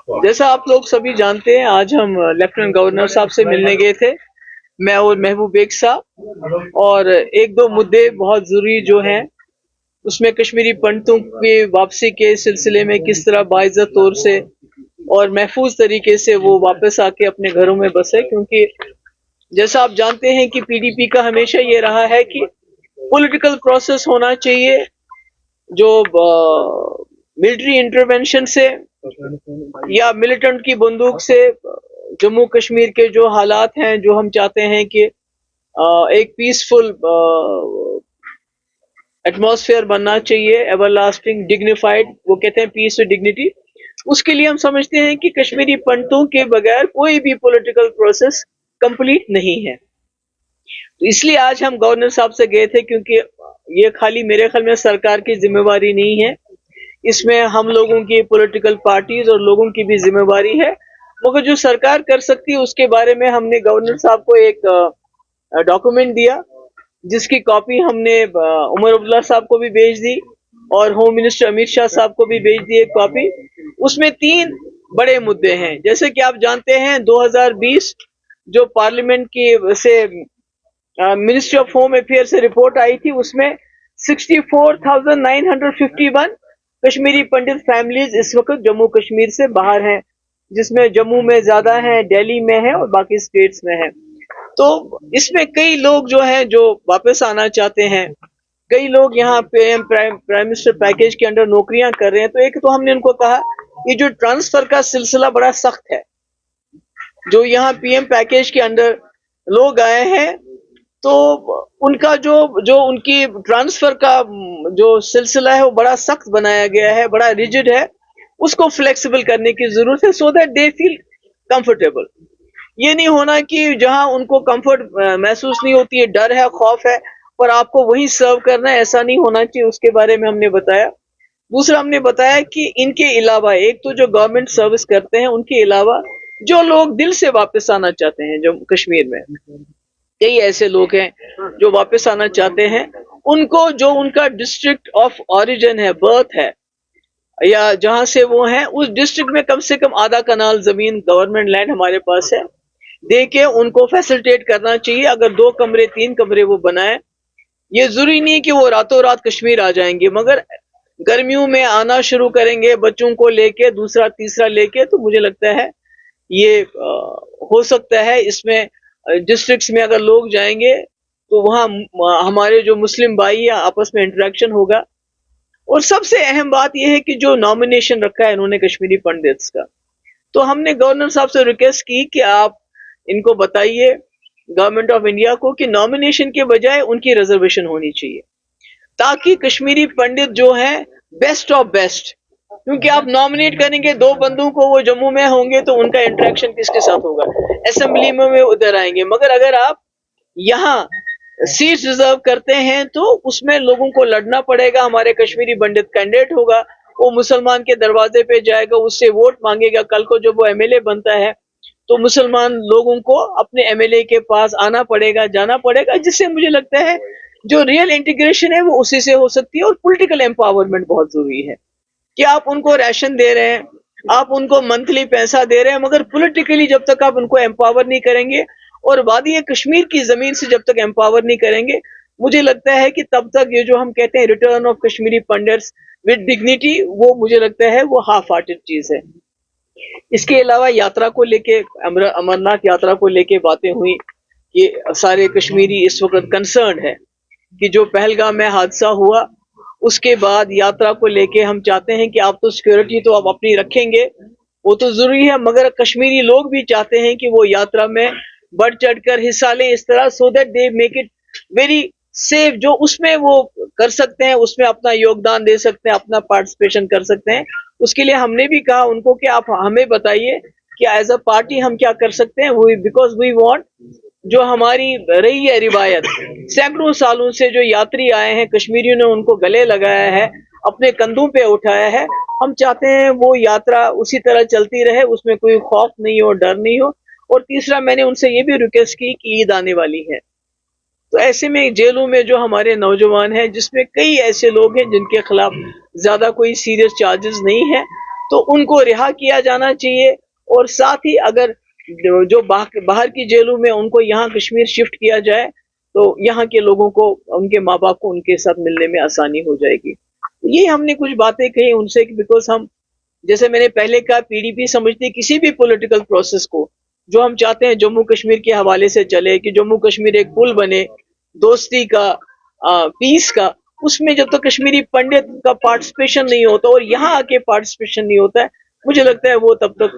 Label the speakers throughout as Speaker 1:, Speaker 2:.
Speaker 1: जैसा आप लोग सभी जानते हैं, आज हम लेफ्टिनेंट गवर्नर साहब से मिलने गए थे, मैं और महबूब बेग साहब। और एक दो मुद्दे बहुत जरूरी जो हैं, उसमें कश्मीरी पंडितों की वापसी के सिलसिले में किस तरह बाइज्जत तौर से और महफूज तरीके से वो वापस आके अपने घरों में बसे। क्योंकि जैसा आप जानते हैं कि पीडीपी का हमेशा ये रहा है कि पॉलिटिकल प्रोसेस होना चाहिए, जो मिलिट्री इंटरवेंशन से या मिलिटेंट की बंदूक से जम्मू कश्मीर के जो हालात हैं, जो हम चाहते हैं कि एक पीसफुल एटमॉस्फेयर बनना चाहिए, एवरलास्टिंग डिग्निफाइड, वो कहते हैं पीस विद डिग्निटी। उसके लिए हम समझते हैं कि कश्मीरी पंडितों के बगैर कोई भी पॉलिटिकल प्रोसेस कंप्लीट नहीं है। तो इसलिए आज हम गवर्नर साहब से गए थे, क्योंकि ये खाली मेरे ख्याल में सरकार की जिम्मेवारी नहीं है, इसमें हम लोगों की पॉलिटिकल पार्टीज और लोगों की भी जिम्मेवारी है। मगर जो सरकार कर सकती है उसके बारे में हमने गवर्नर साहब को एक डॉक्यूमेंट दिया, जिसकी कॉपी हमने उमर अब्दुल्ला साहब को भी भेज दी और होम मिनिस्टर अमित शाह साहब को भी भेज दी एक कॉपी। उसमें 3 बड़े मुद्दे हैं। जैसे कि आप जानते हैं 2020 जो पार्लियामेंट की से मिनिस्ट्री ऑफ होम अफेयर से रिपोर्ट आई थी, उसमें 64,951 कश्मीरी पंडित फैमिलीज इस वक्त जम्मू कश्मीर से बाहर हैं, जिसमें जम्मू में ज्यादा है, दिल्ली में है और बाकी स्टेट्स में है। तो इसमें कई लोग जो हैं जो वापस आना चाहते हैं, कई लोग यहाँ पे प्राइम मिनिस्टर पैकेज के अंडर नौकरियां कर रहे हैं। तो एक तो हमने उनको कहा, ये जो ट्रांसफर का सिलसिला बड़ा सख्त है, जो यहाँ पीएम पैकेज के अंडर लोग आए हैं, तो उनका जो जो उनकी ट्रांसफर का जो सिलसिला है वो बड़ा सख्त बनाया गया है, बड़ा रिजिड है। उसको फ्लेक्सिबल करने की जरूरत है, so that they feel comfortable. ये नहीं होना कि जहां उनको कंफर्ट महसूस नहीं होती है, डर है, खौफ है, और आपको वही सर्व करना है, ऐसा नहीं होना चाहिए। उसके बारे में हमने बताया। दूसरा हमने बताया कि इनके अलावा, एक तो जो गवर्नमेंट सर्विस करते हैं, उनके अलावा जो लोग दिल से वापस आना चाहते हैं जम्मू कश्मीर में, कई ऐसे लोग हैं जो वापस आना चाहते हैं, उनको जो उनका डिस्ट्रिक्ट ऑफ ओरिजिन है, बर्थ है, या जहां से वो हैं, उस डिस्ट्रिक्ट में कम से कम आधा कनाल जमीन गवर्नमेंट लैंड हमारे पास है, दे के उनको फैसिलिटेट करना चाहिए। अगर 2 कमरे 3 कमरे वो बनाए, ये जरूरी नहीं कि वो रातों रात कश्मीर आ जाएंगे, मगर गर्मियों में आना शुरू करेंगे बच्चों को लेके, दूसरा तीसरा लेके, तो मुझे लगता है ये हो सकता है। इसमें डिस्ट्रिक्ट्स में अगर लोग जाएंगे तो वहाँ हमारे जो मुस्लिम भाई है आपस में इंटरेक्शन होगा। और सबसे अहम बात यह है कि जो नॉमिनेशन रखा है इन्होंने कश्मीरी पंडित्स का, तो हमने गवर्नर साहब से रिक्वेस्ट की कि आप इनको बताइए, गवर्नमेंट ऑफ इंडिया को, कि नॉमिनेशन के बजाय उनकी रिजर्वेशन होनी चाहिए, ताकि कश्मीरी पंडित जो है बेस्ट ऑफ बेस्ट, क्योंकि आप नॉमिनेट करेंगे 2 बंदों को, वो जम्मू में होंगे तो उनका इंटरेक्शन किसके साथ होगा, असेंबली में वो उधर आएंगे। मगर अगर आप यहाँ सीट रिजर्व करते हैं तो उसमें लोगों को लड़ना पड़ेगा। हमारे कश्मीरी पंडित कैंडिडेट होगा, वो मुसलमान के दरवाजे पे जाएगा, उससे वोट मांगेगा। कल को जब वो एमएलए बनता है तो मुसलमान लोगों को अपने एमएलए के पास आना पड़ेगा, जाना पड़ेगा, जिससे मुझे लगता है जो रियल इंटीग्रेशन है वो उसी से हो सकती है। और पॉलिटिकल एम्पावरमेंट बहुत जरूरी है कि आप उनको राशन दे रहे हैं, आप उनको मंथली पैसा दे रहे हैं, मगर पॉलिटिकली जब तक आप उनको एम्पावर नहीं करेंगे और वादी कश्मीर की जमीन से जब तक एम्पावर नहीं करेंगे, मुझे लगता है कि तब तक ये जो हम कहते हैं return of Kashmiri pundits with dignity, वो मुझे लगता है वो हाफ हार्टेड चीज है। इसके अलावा यात्रा को लेके, अमरनाथ यात्रा को लेके बातें हुई कि सारे कश्मीरी इस वक्त कंसर्न है कि जो पहलगाम में हादसा हुआ, उसके बाद यात्रा को लेके हम चाहते हैं कि आप तो सिक्योरिटी तो आप अपनी रखेंगे, वो तो जरूरी है, मगर कश्मीरी लोग भी चाहते हैं कि वो यात्रा में बढ़ चढ़कर हिस्सा लें, इस तरह, so that they make it very safe. जो उसमें वो कर सकते हैं, उसमें अपना योगदान दे सकते हैं, अपना पार्टिसिपेशन कर सकते हैं। उसके लिए हमने भी कहा उनको कि आप हमें बताइए कि एज अ पार्टी हम क्या कर सकते हैं, बिकॉज वी वांट, जो हमारी रही है रिवायत, सैकड़ों सालों से जो यात्री आए हैं, कश्मीरियों ने उनको गले लगाया है, अपने कंधों पे उठाया है, हम चाहते हैं वो यात्रा उसी तरह चलती रहे, उसमें कोई खौफ नहीं हो, डर नहीं हो। और तीसरा, मैंने उनसे ये भी रिक्वेस्ट की कि ईद आने वाली है, तो ऐसे में जेलों में जो हमारे नौजवान हैं, जिसमें कई ऐसे लोग हैं जिनके खिलाफ ज्यादा कोई सीरियस चार्जेस नहीं है, تو ان کو رہا کیا جانا چاہیے، اور ساتھ ہی اگر جو باہر کی جیلوں میں ان کو یہاں کشمیر شفٹ کیا جائے تو یہاں کے لوگوں کو، ان کے ماں باپ کو ان کے ساتھ ملنے میں آسانی ہو جائے گی. یہ ہم نے کچھ باتیں کہی ان سے، بیکاز ہم، جیسے میں نے پہلے کہا، پی ڈی پی سمجھتی کسی بھی پولیٹیکل پروسیس کو جو ہم چاہتے ہیں جموں کشمیر کے حوالے سے چلے، کہ جموں کشمیر ایک پل بنے دوستی کا، پیس کا، اس میں جب تک کشمیری پنڈت کا پارٹیسپیشن نہیں ہوتا اور یہاں آ کے پارٹیسپیشن نہیں ہوتا ہے، مجھے لگتا ہے وہ تب تک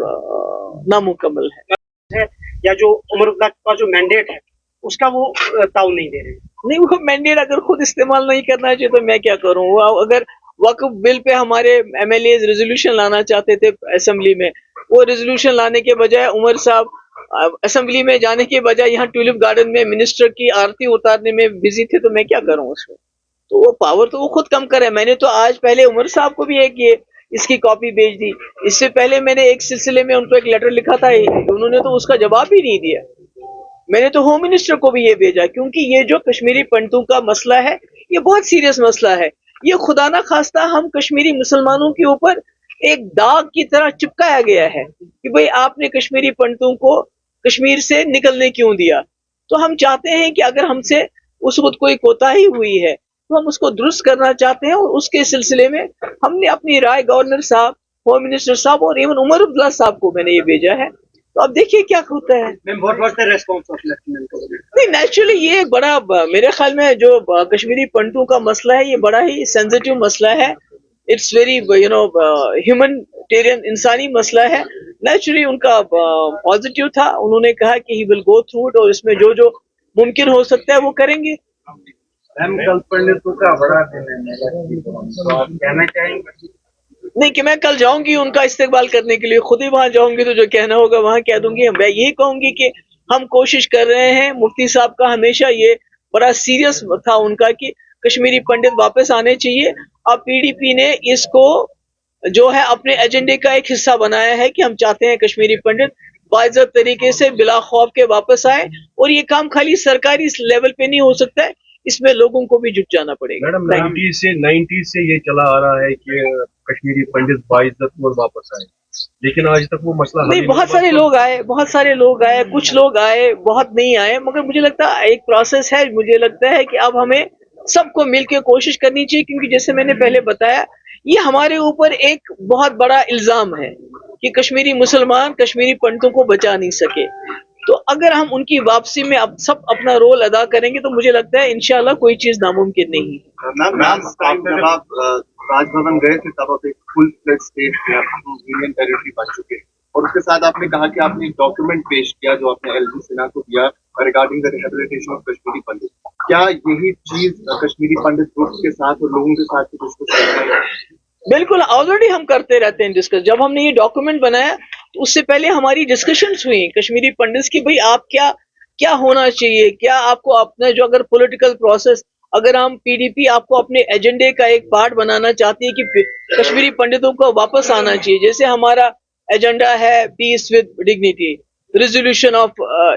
Speaker 1: نامکمل ہے.
Speaker 2: یا جو عمر اللہ کا جو مینڈیٹ ہے اس کا وہ تعاون نہیں دے رہے.
Speaker 1: نہیں، وہ مینڈیٹ اگر خود استعمال نہیں کرنا چاہیے تو میں کیا کروں. وہ اگر وقف بل پہ ہمارے ایم ایل اے ریزولوشن لانا چاہتے تھے اسمبلی میں، وہ ریزولوشن لانے کے بجائے عمر صاحب اسمبلی میں جانے کے بجائے یہاں ٹیولپ گارڈن میں منسٹر کی آرتی اتارنے میں بزی تھے، تو میں کیا کروں اس میں. تو وہ پاور تو وہ خود کم کرے. میں نے تو آج پہلے عمر صاحب کو بھی ایک اس کی کاپی بھیج دی. اس سے پہلے میں نے ایک سلسلے میں ان کو ایک لیٹر لکھا تھا، انہوں نے تو اس کا جواب بھی نہیں دیا. میں نے تو ہوم منسٹر کو بھی یہ بھیجا، کیونکہ یہ جو کشمیری پنڈتوں کا مسئلہ ہے یہ بہت سیریس مسئلہ ہے. یہ خدا نہ خواستہ ہم کشمیری مسلمانوں کے اوپر ایک داغ کی طرح چپکایا گیا ہے کہ بھئی آپ نے کشمیری پنڈتوں کو کشمیر سے نکلنے کیوں دیا. تو ہم چاہتے ہیں کہ اگر ہم سے اس وقت کوئی کوتاہی ہوئی ہے تو ہم اس کو درست کرنا چاہتے ہیں، اور اس کے سلسلے میں ہم نے اپنی رائے گورنر صاحب، ہوم منسٹر صاحب اور ایون عمر عبداللہ صاحب کو میں نے یہ بھیجا ہے. تو اب دیکھیے کیا ہوتا ہے. نہیں، نیچرلی یہ بڑا، میرے خیال میں جو کشمیری پنڈتوں کا مسئلہ ہے یہ بڑا ہی سینسیٹیو مسئلہ ہے. اٹس ویری ہیومنٹیرین، انسانی مسئلہ ہے. نیچرلی ان کا پازیٹیو تھا، انہوں نے کہا کہ ہی ول گو تھرو اٹ، اور اس میں جو جو ممکن ہو سکتا ہے وہ کریں گے. نہیں کہ میں کل جاؤں گی ان کا استقبال کرنے کے لیے، خود ہی وہاں جاؤں گی تو جو کہنا ہوگا وہاں کہہ دوں گی. میں یہی کہوں گی کہ ہم کوشش کر رہے ہیں. مفتی صاحب کا ہمیشہ یہ بڑا سیریس تھا ان کا کہ کشمیری پنڈت واپس آنے چاہیے. اب پی ڈی پی نے اس کو جو ہے اپنے ایجنڈے کا ایک حصہ بنایا ہے کہ ہم چاہتے ہیں کشمیری پنڈت باعزت طریقے سے بلا خوف کے واپس آئے. اور یہ کام خالی سرکاری لیول پہ نہیں ہو سکتا ہے، اس میں لوگوں کو بھی جٹ جانا پڑے گا.
Speaker 3: میڈم 90 سے یہ چلا آ رہا ہے کہ کشمیری پنڈت باعزت اور واپس آئے، لیکن آج تک وہ مسئلہ
Speaker 1: نہیں. بہت سارے لوگ آئے، بہت سارے لوگ آئے، کچھ لوگ آئے، بہت نہیں آئے. مگر مجھے لگتا ہے ایک پروسیس ہے. مجھے لگتا ہے کہ اب ہمیں سب کو مل کے کوشش کرنی چاہیے، کیونکہ جیسے میں نے پہلے بتایا یہ ہمارے اوپر ایک بہت بڑا الزام ہے کہ کشمیری مسلمان کشمیری پنڈتوں کو بچا نہیں سکے. تو اگر ہم ان کی واپسی میں اب سب اپنا رول ادا کریں گے تو مجھے لگتا ہے انشاءاللہ کوئی چیز ناممکن نہیں ہے.
Speaker 2: جب آپ راج بھون گئے تھے تب آپ ایک فل فلیج اسٹیٹ یونین ٹیریٹری بن چکے، اور اس کے ساتھ آپ نے کہا کہ آپ نے ایک ڈاکیومنٹ پیش کیا جو آپ نے ایل جی سنہا کو دیا regarding the rehabilitation of Kashmiri Pandit. کیا یہی چیز کشمیری پنڈت گروپ کے ساتھ اور لوگوں کے ساتھ کچھ
Speaker 1: بالکل آلریڈی ہم کرتے رہتے ہیں ڈسکس. جب ہم نے یہ ڈاکومنٹ بنایا تو اس سے پہلے ہماری ڈسکشنز ہوئی کشمیری پنڈتس کی، بھئی آپ کیا ہونا چاہیے، کیا آپ کو اپنا جو اگر پولیٹیکل پروسیس، اگر ہم پی ڈی پی آپ کو اپنے ایجنڈے کا ایک پارٹ بنانا چاہتی ہے کہ کشمیری پنڈتوں کو واپس آنا چاہیے، جیسے ہمارا ایجنڈا ہے peace with dignity, resolution of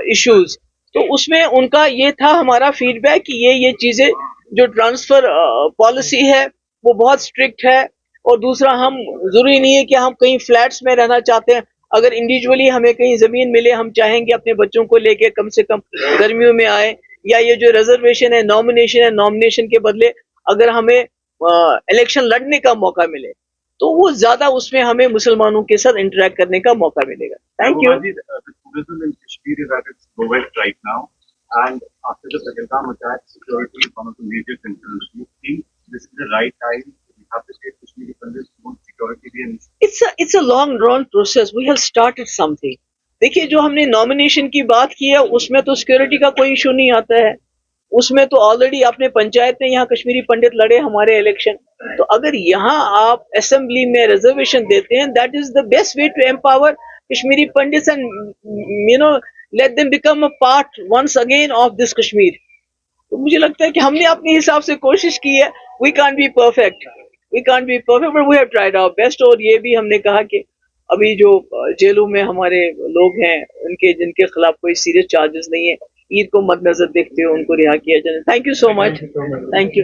Speaker 1: issues, تو اس میں ان کا یہ تھا ہمارا فیڈ بیک کہ یہ چیزیں جو ٹرانسفر پالیسی ہے وہ بہت اسٹرکٹ ہے. اور دوسرا، ہم ضروری نہیں ہے کہ ہم کہیں فلیٹس میں رہنا چاہتے ہیں. اگر انڈیویجولی ہمیں کہیں زمین ملے، ہم چاہیں گے اپنے بچوں کو لے کے کم سے کم گرمیوں میں آئے. یا یہ جو ریزرویشن ہے، نامنیشن کے بدلے اگر ہمیں الیکشن لڑنے کا موقع ملے تو وہ زیادہ اس میں ہمیں مسلمانوں کے ساتھ انٹریکٹ کرنے کا موقع ملے گا. Thank you. It's a long drawn process. We have started something. دیکھیے جو ہم نے نامنیشن کی بات کی ہے اس میں تو سیکورٹی کا کوئی ایشو نہیں آتا ہے. اس میں تو آلریڈی آپ نے پنچایت میں یہاں کشمیری پنڈت لڑے ہمارے الیکشن. تو اگر یہاں آپ اسمبلی میں ریزرویشن دیتے ہیں، that is the best way to empower Kashmiri Pandits and let them become a part once again of this Kashmir. تو مجھے لگتا ہے کہ ہم نے اپنے حساب سے کوشش کی ہے. We can't be perfect, but we have tried our best. اور یہ بھی ہم نے کہا کہ ابھی جو جیلوں میں ہمارے لوگ ہیں جن کے خلاف کوئی سیریس چارجز نہیں ہے، عید کو مد نظر دیکھتے ہوئے ان کو رہا کیا جائے. Thank you so much. Thank you.